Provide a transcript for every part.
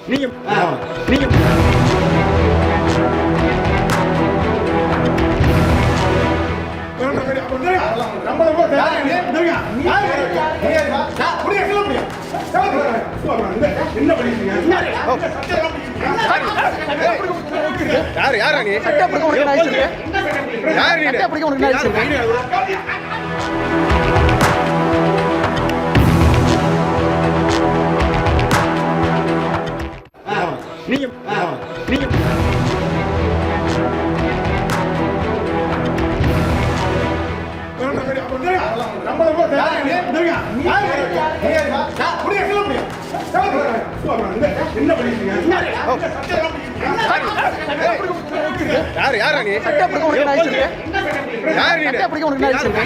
நீங்க நீங்க யார் யாரா நீ சட்டை பிடிக்க உனக்கு நாய்ச்சிருக்கு யார் நீ சட்டை பிடிக்க உனக்கு நாய்ச்சிருக்கு நீங்க நீங்க யார் யாரா நீ சட்டை பிடிக்க உனக்கு நாய்ச்சிருக்கு யார் நீ சட்டை பிடிக்க உனக்கு நாய்ச்சிருக்கு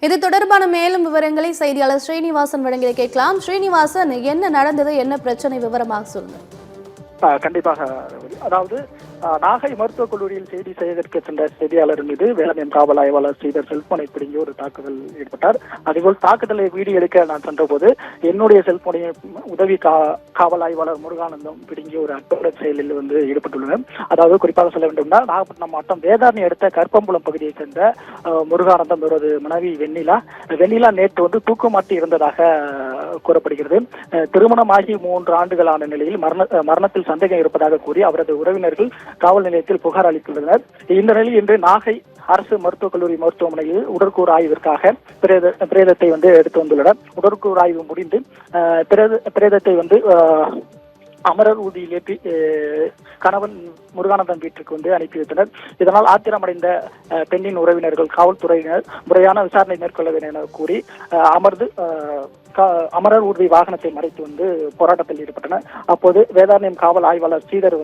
இது தொடர்பான மேலும் விவரங்களை செய்தியாளர் ஸ்ரீனிவாசன் வழங்கிய கேட்கலாம். ஸ்ரீனிவாசன், என்ன நடந்தது, என்ன பிரச்சனை, விவரமாக சொல்லுங்க. கண்டிப்பாக. அதாவது நாகை மருத்துவக் கல்லூரியில் செய்தி செய்வதற்கு சென்ற செய்தியாளர் மீது வேளாண் காவல் ஆய்வாளர் ஸ்ரீதர் செல்போனை பிடுங்கி ஒரு தாக்குதல் ஈடுபட்டார். அதேபோல் தாக்குதலை வீடியோ எடுக்க நான் சென்றபோது என்னுடைய செல்போனை உதவி காவல் ஆய்வாளர் முருகானந்தம் பிடுங்கி ஒரு அட்டூழிய செயலில் ஈடுபட்டுள்ளனர். அதாவது குறிப்பாக சொல்ல வேண்டும்னா, நாகப்பட்டினம் மாவட்டம் வேதாரணி அடுத்த கற்பம்புலம் பகுதியை சேர்ந்த முருகானந்தம் இவரது மனைவி வெண்ணிலா நேற்று தூக்கமாட்டி இருந்ததாக கூறப்படுகிறது. திருமணமாகி 3 ஆண்டுகளான நிலையில் மரணத்தில் சந்தேகம் இருப்பதாக கூறி அவரது உறவினர்கள் காவல் நிலையத்தில் புகார் அளித்துள்ளனர். இந்த நிலையில் இன்று நாகை அரசு மருத்துவக் கல்லூரி மருத்துவமனையில் உடற்கூறு ஆய்விற்காக பிரேதத்தை எடுத்து வந்துள்ளனர். உடற்கூறு ஆய்வு முடிந்து பிரேதத்தை அமரர் ஊர்தியில் ஏற்றி கணவன் முருகானந்தம் வீட்டிற்கு அனுப்பி வைத்தனர். இதனால் ஆத்திரமடைந்த பெண்ணின் உறவினர்கள் காவல்துறையினர் முறையான விசாரணை மேற்கொள்ள வேண்டும் என கூறி அமரர் ஊர்தி வாகனத்தை மறைத்து போராட்டத்தில் ஈடுபட்டனர். அப்போது வேதாரண்யம் காவல் ஆய்வாளர் ஸ்ரீதர்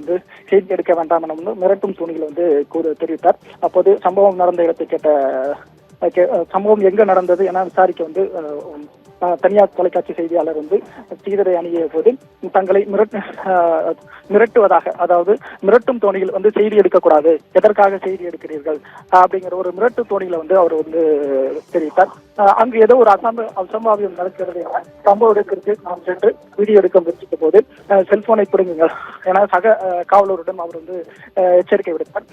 செய்தி எடுக்க வேண்டாம் என மிரட்டும் தூணிகள் தெரிவித்தார். அப்போது சம்பவம் நடந்த இடத்தை சம்பவம் எங்க நடந்தது என விசாரிக்க தனியார் தொலைக்காட்சி செய்தியாளர் ஸ்ரீதரை அணுகிய போது தங்களை மிரட்டுவதாக, அதாவது மிரட்டும் தோணியில் செய்தி எடுக்கக்கூடாது, எதற்காக செய்தி எடுக்கிறீர்கள் அப்படிங்கிற ஒரு மிரட்டு தோணியில அவர் தெரிவித்தார். அங்கு ஏதோ ஒரு அசம்பாவியம் நடக்கிறது என சம்பவ இடத்திற்கு நாம் சென்று வீடியோ எடுக்க முயற்சித்த போது செல்போனை பிடுங்குங்கள் என சக காவலருடன் அவர் எச்சரிக்கை விடுத்தார்.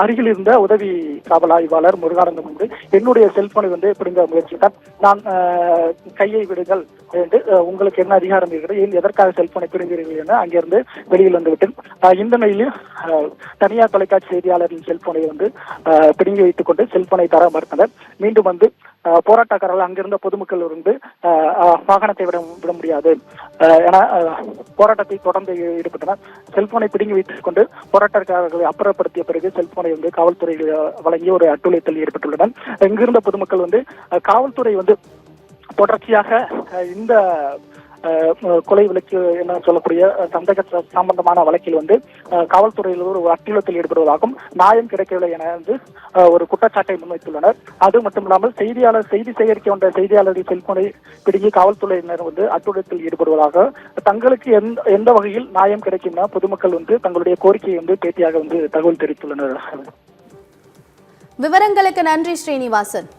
அருகில் இருந்த உதவி காவல் ஆய்வாளர் முருகானந்தம் என்னுடைய செல்போனை பிடுங்க முயற்சித்தார். நான் கையை விடுங்கள் என்று, உங்களுக்கு என்ன அதிகாரம் இருக்கிறது, ஏன் எதற்காக செல்போனை பிடுங்குகிறீர்கள் என அங்கிருந்து வெளியில் வந்துவிட்டேன். இந்த நிலையில் தனியார் தொலைக்காட்சி செய்தியாளரின் செல்போனை பிடுங்கி வைத்துக் கொண்டு செல்போனை தர மறுத்தனர். மீண்டும் போராட்டக்காரர்கள் அங்கிருந்த பொதுமக்கள் வாகனத்தை விட முடியாது என போராட்டத்தை தொடர்ந்து ஈடுபட்டனர். செல்போனை பிடுங்கி வைத்துக் கொண்டு போராட்டக்காரர்களை அப்புறப்படுத்திய பிறகு செல்போனை காவல்துறை வழங்கி ஒரு அட்டூழியத்தில் ஈடுபட்டுள்ளனர். இங்கிருந்த பொதுமக்கள் காவல்துறை தொடர்ச்சியாக இந்த கொலை வழக்கு என்ன சொல்லக்கூடிய சந்தேக சம்பந்தமான வழக்கில் காவல்துறையில் ஒரு அட்டூழியத்தில் ஈடுபடுவதாகவும் நியாயம் கிடைக்கவில்லை என ஒரு குற்றச்சாட்டை முன்வைத்துள்ளனர். அது மட்டுமில்லாமல் செய்தி சேகரிக்க வந்த செய்தியாளர்கள் செல்போனை பிடுங்கி காவல்துறையினர் அட்டூழியத்தில் ஈடுபடுவதாக, தங்களுக்கு எந்த வகையில் நியாயம் கிடைக்கும் என பொதுமக்கள் தங்களுடைய கோரிக்கையை பேட்டியாக தகவல் தெரிவித்துள்ளனர். விவரங்களுக்கு நன்றி ஸ்ரீனிவாசன்.